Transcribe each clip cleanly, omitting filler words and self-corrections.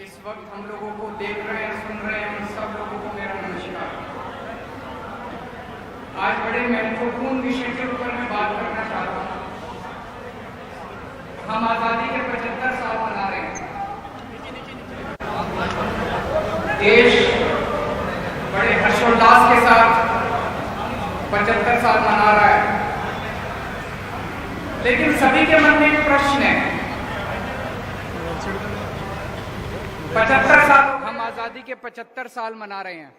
इस वक्त हम लोगों को देख रहे हैं, सुन रहे हैं, उन सब लोगों को मेरा नमस्कार। आज बड़े महत्वपूर्ण विषय के ऊपर मैं बात करना चाहता हूँ। हम आज़ादी के 75 साल मना रहे हैं। देश बड़े हर्षोल्लास के साथ 75 साल मना रहा है, लेकिन सभी के मन में एक प्रश्न है। 75 साल हम आजादी के 75 साल मना रहे हैं।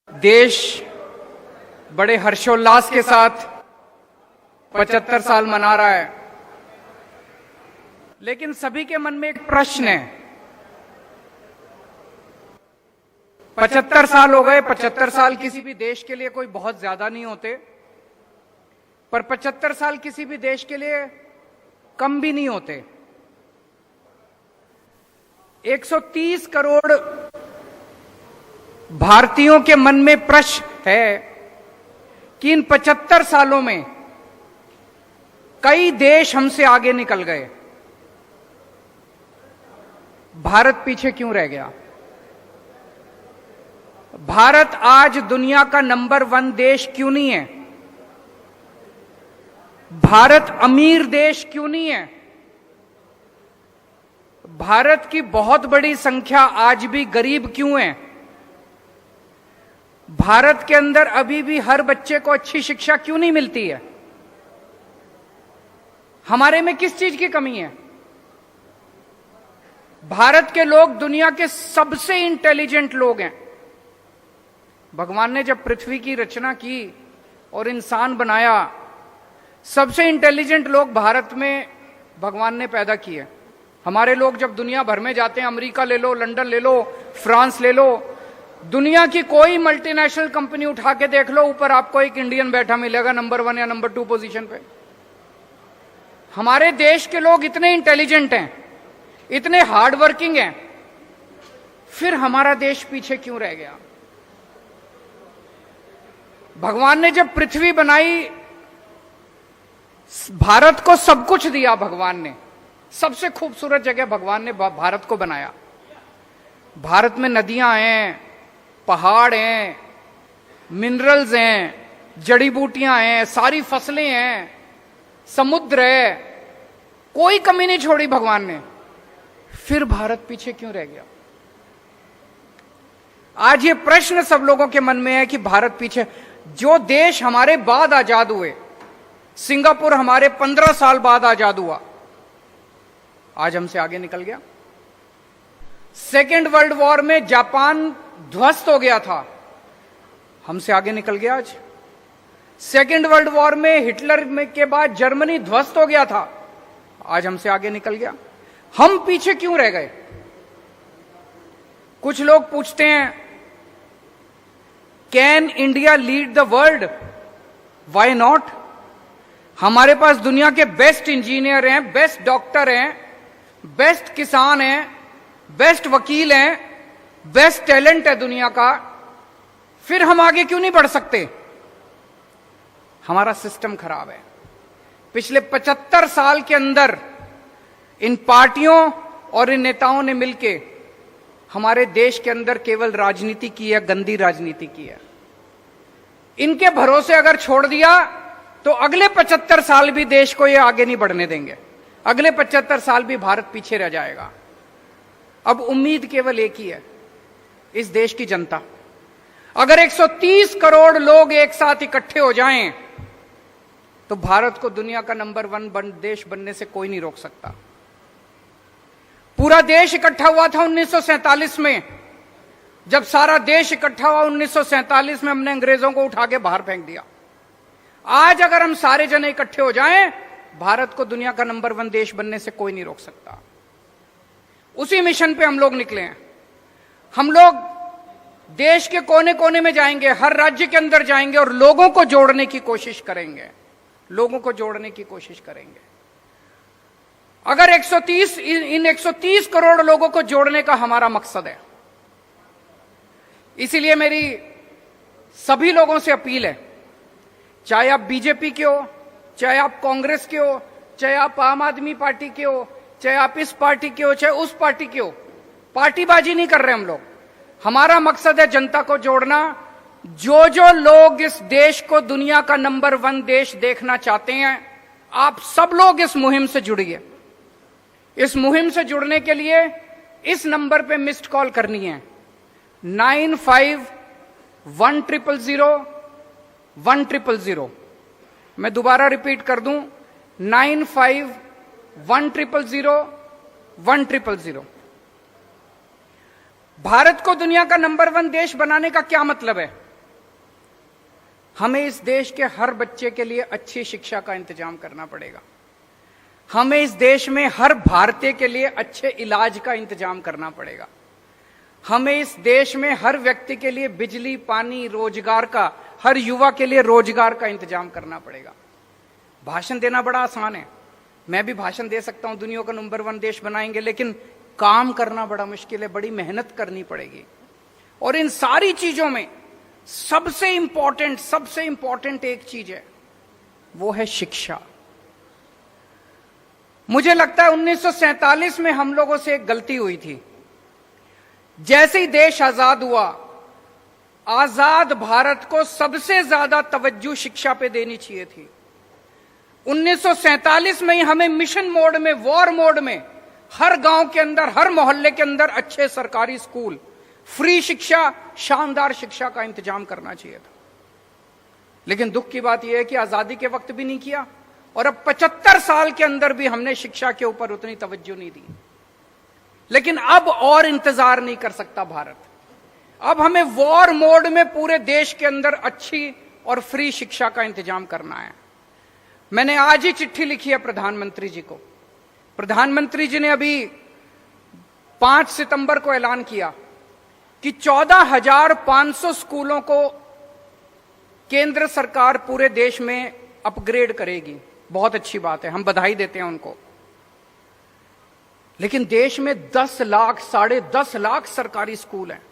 देश बड़े हर्षोल्लास के साथ 75 साल मना रहा है, लेकिन सभी के मन में एक प्रश्न है। 75 साल हो गए। 75 साल किसी भी देश के लिए कोई बहुत ज्यादा नहीं होते, पर 75 साल किसी भी देश के लिए कम भी नहीं होते। 130 करोड़ भारतीयों के मन में प्रश्न है कि इन 75 सालों में कई देश हमसे आगे निकल गए, भारत पीछे क्यों रह गया? भारत आज दुनिया का नंबर 1 देश क्यों नहीं है? भारत अमीर देश क्यों नहीं है? भारत की बहुत बड़ी संख्या आज भी गरीब क्यों है? भारत के अंदर अभी भी हर बच्चे को अच्छी शिक्षा क्यों नहीं मिलती है? हमारे में किस चीज की कमी है? भारत के लोग दुनिया के सबसे इंटेलिजेंट लोग हैं। भगवान ने जब पृथ्वी की रचना की और इंसान बनाया, सबसे इंटेलिजेंट लोग भारत में भगवान ने पैदा किए। हमारे लोग जब दुनिया भर में जाते हैं, अमेरिका ले लो, लंदन ले लो, फ्रांस ले लो, दुनिया की कोई मल्टीनेशनल कंपनी उठा के देख लो, ऊपर आपको एक इंडियन बैठा मिलेगा नंबर 1 या नंबर 2 पोजीशन पे। हमारे देश के लोग इतने इंटेलिजेंट हैं, इतने हार्ड वर्किंग हैं, फिर हमारा देश पीछे क्यों रह गया? भगवान ने जब पृथ्वी बनाई, भारत को सब कुछ दिया। भगवान ने सबसे खूबसूरत जगह भगवान ने भारत को बनाया। भारत में नदियां हैं, पहाड़ हैं, मिनरल्स हैं, जड़ी बूटियां हैं, सारी फसलें हैं, समुद्र है, कोई कमी नहीं छोड़ी भगवान ने। फिर भारत पीछे क्यों रह गया? आज ये प्रश्न सब लोगों के मन में है कि भारत पीछे। जो देश हमारे बाद आजाद हुए, सिंगापुर हमारे 15 साल बाद आजाद हुआ, आज हमसे आगे निकल गया। सेकेंड वर्ल्ड वॉर में जापान ध्वस्त हो गया था, हमसे आगे निकल गया आज। सेकेंड वर्ल्ड वॉर में हिटलर के बाद जर्मनी ध्वस्त हो गया था, आज हमसे आगे निकल गया। हम पीछे क्यों रह गए? कुछ लोग पूछते हैं, can India lead the world? Why not? हमारे पास दुनिया के बेस्ट इंजीनियर हैं, बेस्ट डॉक्टर हैं, बेस्ट किसान हैं, बेस्ट वकील हैं, बेस्ट टैलेंट है दुनिया का। फिर हम आगे क्यों नहीं बढ़ सकते? हमारा सिस्टम खराब है। पिछले 75 साल के अंदर इन पार्टियों और इन नेताओं ने मिलकर हमारे देश के अंदर केवल राजनीति की है, गंदी राजनीति की है। इनके भरोसे अगर छोड़ दिया तो अगले 75 साल भी देश को ये आगे नहीं बढ़ने देंगे। अगले 75 साल भी भारत पीछे रह जाएगा। अब उम्मीद केवल एक ही है, इस देश की जनता। अगर 130 करोड़ लोग एक साथ इकट्ठे हो जाएं तो भारत को दुनिया का नंबर 1 देश बनने से कोई नहीं रोक सकता। पूरा देश इकट्ठा हुआ था 1947 में। जब सारा देश इकट्ठा हुआ 1947 में, हमने अंग्रेजों को उठा के बाहर फेंक दिया। आज अगर हम सारे जने इकट्ठे हो जाएं, भारत को दुनिया का नंबर 1 देश बनने से कोई नहीं रोक सकता। उसी मिशन पे हम लोग निकले हैं। हम लोग देश के कोने कोने में जाएंगे, हर राज्य के अंदर जाएंगे और लोगों को जोड़ने की कोशिश करेंगे। लोगों को जोड़ने की कोशिश करेंगे। अगर 130 करोड़ लोगों को जोड़ने का हमारा मकसद है, इसीलिए मेरी सभी लोगों से अपील है, चाहे आप बीजेपी के हो, चाहे आप कांग्रेस के हो, चाहे आप आम आदमी पार्टी के हो, चाहे आप इस पार्टी के हो चाहे उस पार्टी के हो, पार्टीबाजी नहीं कर रहे हम लोग। हमारा मकसद है जनता को जोड़ना। जो जो लोग इस देश को दुनिया का नंबर 1 देश देखना चाहते हैं, आप सब लोग इस मुहिम से जुड़िए। इस मुहिम से जुड़ने के लिए इस नंबर पे मिस्ड कॉल करनी है 951001000100। मैं दोबारा रिपीट कर दूं 951001000100। भारत को दुनिया का नंबर 1 देश बनाने का क्या मतलब है? हमें इस देश के हर बच्चे के लिए अच्छी शिक्षा का इंतजाम करना पड़ेगा। हमें इस देश में हर भारतीय के लिए अच्छे इलाज का इंतजाम करना पड़ेगा। हमें इस देश में हर व्यक्ति के लिए बिजली, पानी, रोजगार का, हर युवा के लिए रोजगार का इंतजाम करना पड़ेगा। भाषण देना बड़ा आसान है, मैं भी भाषण दे सकता हूं दुनिया का नंबर 1 देश बनाएंगे, लेकिन काम करना बड़ा मुश्किल है, बड़ी मेहनत करनी पड़ेगी। और इन सारी चीजों में सबसे इंपॉर्टेंट एक चीज है, वो है शिक्षा। मुझे लगता है 1947 में हम लोगों से एक गलती हुई थी। जैसे ही देश आजाद हुआ, आजाद भारत को सबसे ज्यादा तवज्जो शिक्षा पे देनी चाहिए थी। 1947 में ही हमें मिशन मोड में, वॉर मोड में, हर गांव के अंदर, हर मोहल्ले के अंदर अच्छे सरकारी स्कूल, फ्री शिक्षा, शानदार शिक्षा का इंतजाम करना चाहिए था। लेकिन दुख की बात यह है कि आजादी के वक्त भी नहीं किया, और अब 75 साल के अंदर भी हमने शिक्षा के ऊपर उतनी तवज्जो नहीं दी। लेकिन अब और इंतजार नहीं कर सकता भारत। अब हमें वॉर मोड में पूरे देश के अंदर अच्छी और फ्री शिक्षा का इंतजाम करना है। मैंने आज ही चिट्ठी लिखी है प्रधानमंत्री जी को। प्रधानमंत्री जी ने अभी 5 सितंबर को ऐलान किया कि 14,500 स्कूलों को केंद्र सरकार पूरे देश में अपग्रेड करेगी। बहुत अच्छी बात है, हम बधाई देते हैं उनको। लेकिन देश में 10 लाख, 10.5 लाख सरकारी स्कूल हैं।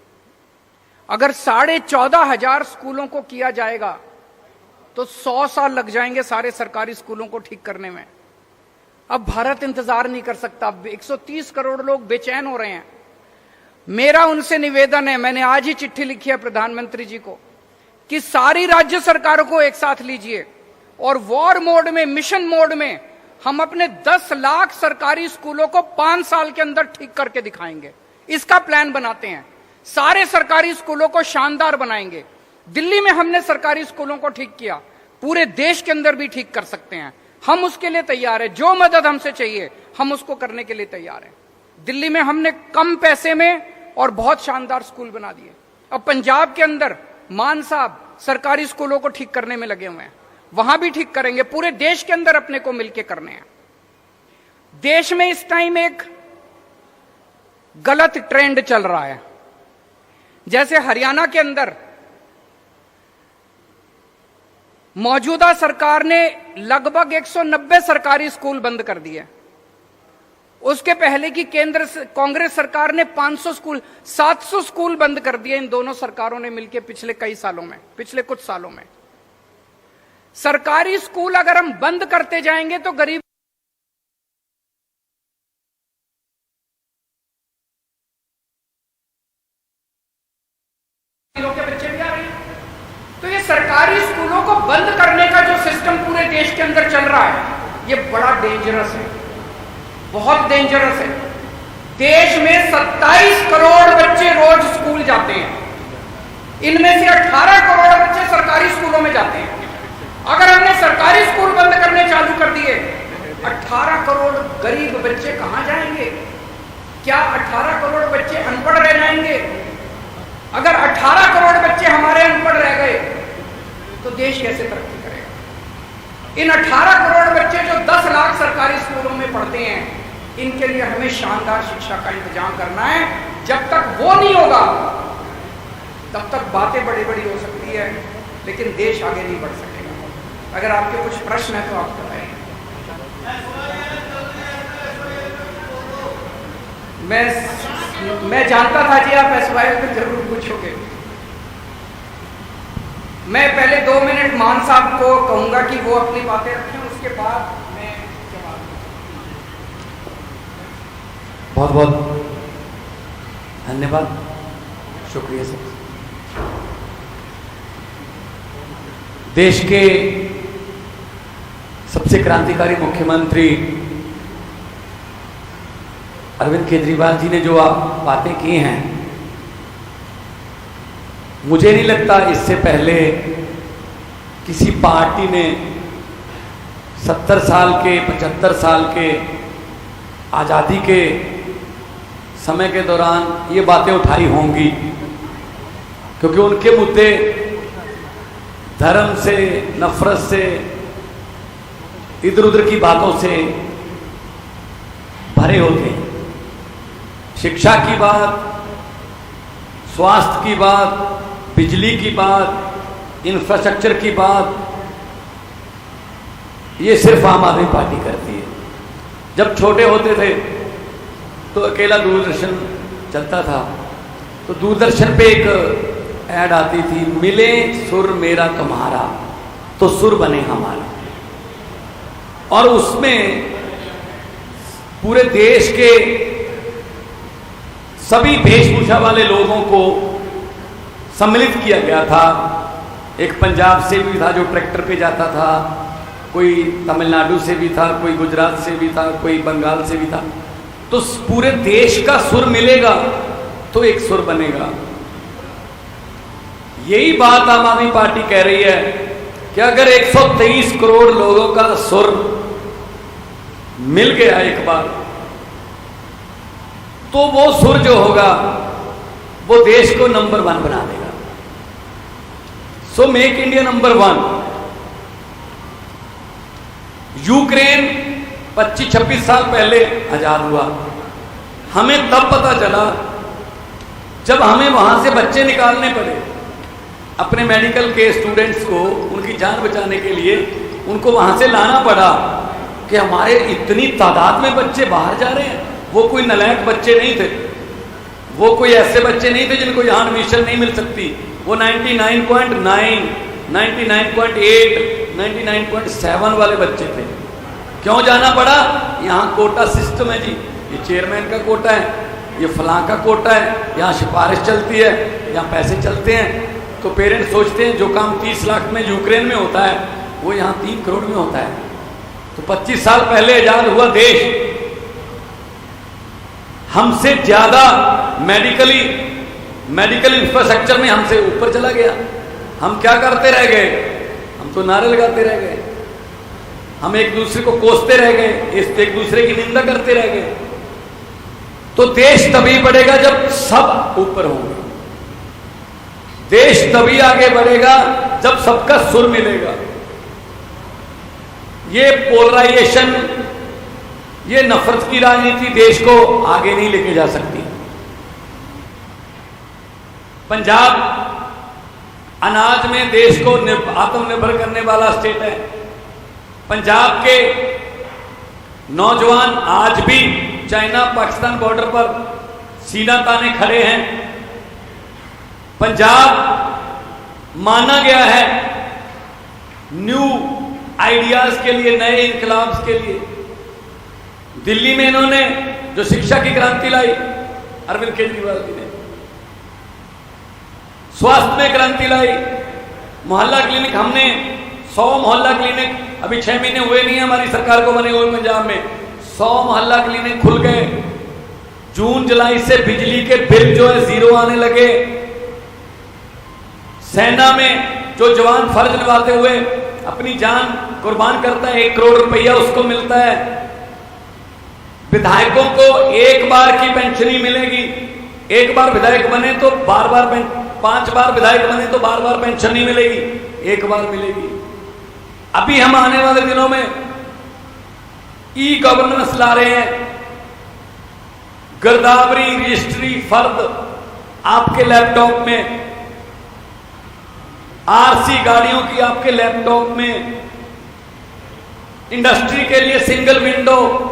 अगर 14,500 स्कूलों को किया जाएगा तो 100 साल लग जाएंगे सारे सरकारी स्कूलों को ठीक करने में। अब भारत इंतजार नहीं कर सकता। 130 करोड़ लोग बेचैन हो रहे हैं। मेरा उनसे निवेदन है, मैंने आज ही चिट्ठी लिखी है प्रधानमंत्री जी को, कि सारी राज्य सरकारों को एक साथ लीजिए और वॉर मोड में, मिशन मोड में हम अपने 10 लाख सरकारी स्कूलों को 5 साल के अंदर ठीक करके दिखाएंगे। इसका प्लान बनाते हैं। सारे सरकारी स्कूलों को शानदार बनाएंगे। दिल्ली में हमने सरकारी स्कूलों को ठीक किया, पूरे देश के अंदर भी ठीक कर सकते हैं। हम उसके लिए तैयार हैं। जो मदद हमसे चाहिए हम उसको करने के लिए तैयार हैं। दिल्ली में हमने कम पैसे में और बहुत शानदार स्कूल बना दिए। अब पंजाब के अंदर मान साहब सरकारी स्कूलों को ठीक करने में लगे हुए हैं, वहां भी ठीक करेंगे। पूरे देश के अंदर अपने को मिलकर करने हैं। देश में इस टाइम एक गलत ट्रेंड चल रहा है। जैसे हरियाणा के अंदर मौजूदा सरकार ने लगभग 190 सरकारी स्कूल बंद कर दिए। उसके पहले की केंद्र कांग्रेस सरकार ने 500 स्कूल, 700 स्कूल बंद कर दिए। इन दोनों सरकारों ने मिलकर पिछले कई सालों में, पिछले कुछ सालों में। सरकारी स्कूल अगर हम बंद करते जाएंगे तो गरीब के बच्चे भी आ रहे हैं। तो ये सरकारी स्कूलों को बंद करने का जो सिस्टम पूरे देश के अंदर चल रहा है, ये बड़ा डेंजरस है, बहुत डेंजरस है। देश में 27 करोड़ बच्चे रोज स्कूल जाते हैं। इनमें से 18 करोड़ बच्चे सरकारी स्कूलों में जाते हैं। अगर हमने सरकारी स्कूल बंद करने चालू कर दिए, 18 करोड़ गरीब बच्चे कहां जाएंगे? क्या 18 करोड़ बच्चे अनपढ़ रह जाएंगे? अगर 18 करोड़ बच्चे हमारे अनपढ़ रह गए तो देश कैसे तरक्की करेगा? इन 18 करोड़ बच्चे जो 10 लाख सरकारी स्कूलों में पढ़ते हैं, इनके लिए हमें शानदार शिक्षा का इंतजाम करना है। जब तक वो नहीं होगा तब तक बातें बड़ी बड़ी हो सकती है, लेकिन देश आगे नहीं बढ़ सकेगा। अगर आपके कुछ प्रश्न है तो आप बताएं। मैं जानता था जी आप एसवाई में जरूर पूछोगे। मैं पहले 2 मिनट मान साहब को कहूंगा कि वो अपनी बातें रखें, उसके बाद मैं जवाब दूंगा। बहुत बहुत धन्यवाद, शुक्रिया सर। देश के सबसे क्रांतिकारी मुख्यमंत्री अरविंद केजरीवाल जी ने जो बातें की हैं, मुझे नहीं लगता इससे पहले किसी पार्टी ने 70 साल के 75 साल के आज़ादी के समय के दौरान ये बातें उठाई होंगी, क्योंकि उनके मुद्दे धर्म से, नफरत से, इधर उधर की बातों से भरे होते हैं। शिक्षा की बात, स्वास्थ्य की बात, बिजली की बात, इंफ्रास्ट्रक्चर की बात, ये सिर्फ आम आदमी पार्टी करती है। जब छोटे होते थे तो अकेला दूरदर्शन चलता था, तो दूरदर्शन पे एक ऐड आती थी, मिले सुर मेरा तुम्हारा तो सुर बने हमारा। और उसमें पूरे देश के सभी वेशभूषा वाले लोगों को सम्मिलित किया गया था। एक पंजाब से भी था जो ट्रैक्टर पे जाता था, कोई तमिलनाडु से भी था, कोई गुजरात से भी था, कोई बंगाल से भी था। तो पूरे देश का सुर मिलेगा तो एक सुर बनेगा। यही बात आम आदमी पार्टी कह रही है कि अगर 123 करोड़ लोगों का सुर मिल गया एक बार, तो वो सुर जो होगा वो देश को नंबर 1 बना देगा। So make India number 1। Ukraine 25-26 साल पहले आजाद हुआ। हमें तब पता चला जब हमें वहां से बच्चे निकालने पड़े। अपने मेडिकल के स्टूडेंट्स को उनकी जान बचाने के लिए उनको वहां से लाना पड़ा कि हमारे इतनी तादाद में बच्चे बाहर जा रहे हैं। वो कोई नालायक बच्चे नहीं थे, वो कोई ऐसे बच्चे नहीं थे जिनको यहाँ एडमिशन नहीं मिल सकती। वो 99.9, 99.8, 99.7 वाले बच्चे थे। क्यों जाना पड़ा? यहाँ कोटा सिस्टम है जी, ये चेयरमैन का कोटा है, ये फलां का कोटा है, यहाँ सिफारिश चलती है, यहाँ पैसे चलते हैं। तो पेरेंट्स सोचते हैं जो काम 30 लाख में यूक्रेन में होता है वो यहाँ 3 करोड़ में होता है। तो 25 साल पहले आजाद हुआ देश हमसे ज्यादा मेडिकल इंफ्रास्ट्रक्चर में हमसे ऊपर चला गया। हम क्या करते रह गए? हम तो नारे लगाते रह गए, हम एक दूसरे को कोसते रह गए, एक दूसरे की निंदा करते रह गए। तो देश तभी बढ़ेगा जब सब ऊपर होंगे। देश तभी आगे बढ़ेगा जब सबका सुर मिलेगा। ये पोलराइजेशन, ये नफरत की राजनीति देश को आगे नहीं लेके जा सकती। पंजाब अनाज में देश को आत्मनिर्भर करने वाला स्टेट है। पंजाब के नौजवान आज भी चाइना पाकिस्तान बॉर्डर पर सीना ताने खड़े हैं। पंजाब माना गया है न्यू आइडियाज के लिए, नए इनकलाब्स के लिए। दिल्ली में इन्होंने जो शिक्षा की क्रांति लाई अरविंद केजरीवाल जी ने, स्वास्थ्य में क्रांति लाई, मोहल्ला क्लिनिक, हमने 100 मोहल्ला क्लिनिक, अभी 6 महीने हुए नहीं है हमारी सरकार को बने हुए पंजाब में, 100 मोहल्ला क्लिनिक खुल गए। जून जुलाई से बिजली के बिल जो है 0 आने लगे। सेना में जो जवान फर्ज निभाते हुए अपनी जान कुर्बान करता है, 1 करोड़ रुपया उसको मिलता है। विधायकों को एक बार की पेंशन ही मिलेगी। एक बार विधायक बने तो बार बार 5 बार विधायक बने तो बार बार पेंशन नहीं मिलेगी, एक बार मिलेगी। अभी हम आने वाले दिनों में ई गवर्नेंस ला रहे हैं। गिरदावरी रजिस्ट्री फर्द आपके लैपटॉप में, आरसी गाड़ियों की आपके लैपटॉप में, इंडस्ट्री के लिए सिंगल विंडो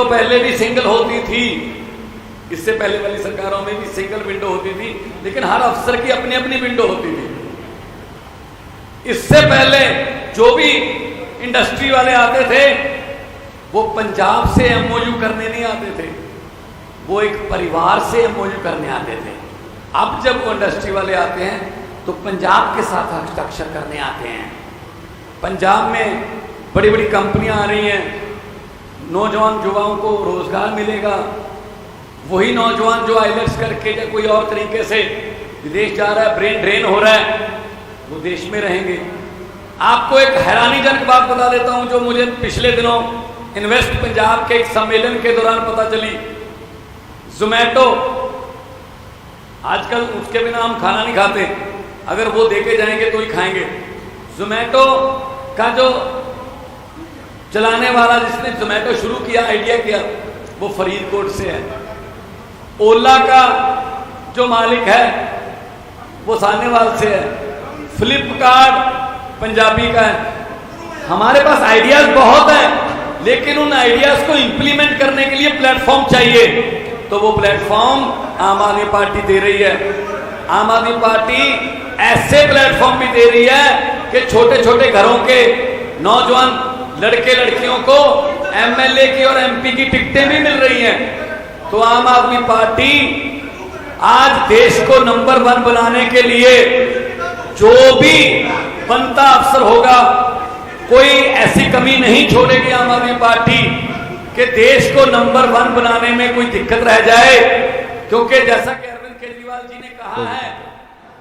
पहले भी सिंगल होती थी, इससे पहले वाली सरकारों में भी सिंगल विंडो होती थी, लेकिन हर अफसर की अपनी अपनी विंडो होती थी। इससे पहले जो भी इंडस्ट्री वाले आते थे वो पंजाब से एमओयू करने नहीं आते थे, वो एक परिवार से एमओयू करने आते थे। अब जब वो इंडस्ट्री वाले आते हैं तो पंजाब के साथ हस्ताक्षर करने आते हैं। पंजाब में बड़ी बड़ी कंपनियां आ रही हैं, नौजवान युवाओं को रोजगार मिलेगा। वही नौजवान जो आईलेट्स करके या कोई और तरीके से विदेश जा रहा है, ब्रेन ड्रेन हो रहा है, वो देश में रहेंगे। आपको एक हैरानीजनक बात बता देता हूं जो मुझे पिछले दिनों इन्वेस्ट पंजाब के एक सम्मेलन के दौरान पता चली। जोमैटो, आजकल उसके बिना हम खाना नहीं खाते, अगर वो देके जाएंगे तो ही खाएंगे। जोमैटो का जो चलाने वाला, जिसने जोमैटो शुरू किया, आइडिया किया, वो फरीदकोट से है। ओला का जो मालिक है वो सानेवाल से है। फ्लिपकार्ट पंजाबी का है। हमारे पास आइडियाज बहुत हैं, लेकिन उन आइडियाज को इंप्लीमेंट करने के लिए प्लेटफॉर्म चाहिए, तो वो प्लेटफॉर्म आम आदमी पार्टी दे रही है। आम आदमी पार्टी ऐसे प्लेटफॉर्म भी दे रही है कि छोटे छोटे घरों के नौजवान लड़के लड़कियों को एमएलए की और एमपी की टिकटें भी मिल रही हैं। तो आम आदमी पार्टी आज देश को नंबर 1 बनाने के लिए जो भी बनता अफसर होगा, कोई ऐसी कमी नहीं छोड़ेगी आम आदमी पार्टी कि देश को नंबर 1 बनाने में कोई दिक्कत रह जाए। क्योंकि जैसा कि अरविंद केजरीवाल जी ने कहा है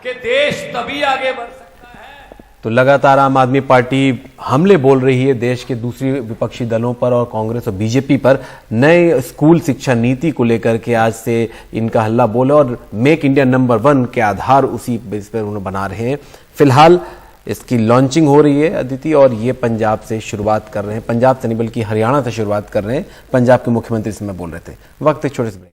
कि देश तभी आगे बढ़ सकता है। तो लगातार आम आदमी पार्टी हमले बोल रही है देश के दूसरी विपक्षी दलों पर और कांग्रेस और बीजेपी पर। नए स्कूल शिक्षा नीति को लेकर के आज से इनका हल्ला बोल, और मेक इंडिया नंबर 1 के आधार उसी बेस पर उन्हें बना रहे हैं। फिलहाल इसकी लॉन्चिंग हो रही है अदिति, और ये पंजाब से शुरुआत कर रहे हैं, पंजाब से नहीं बल्कि हरियाणा से शुरुआत कर रहे हैं। पंजाब के मुख्यमंत्री से मैं बोल रहे थे। वक्त एक छोटे से ब्रेक।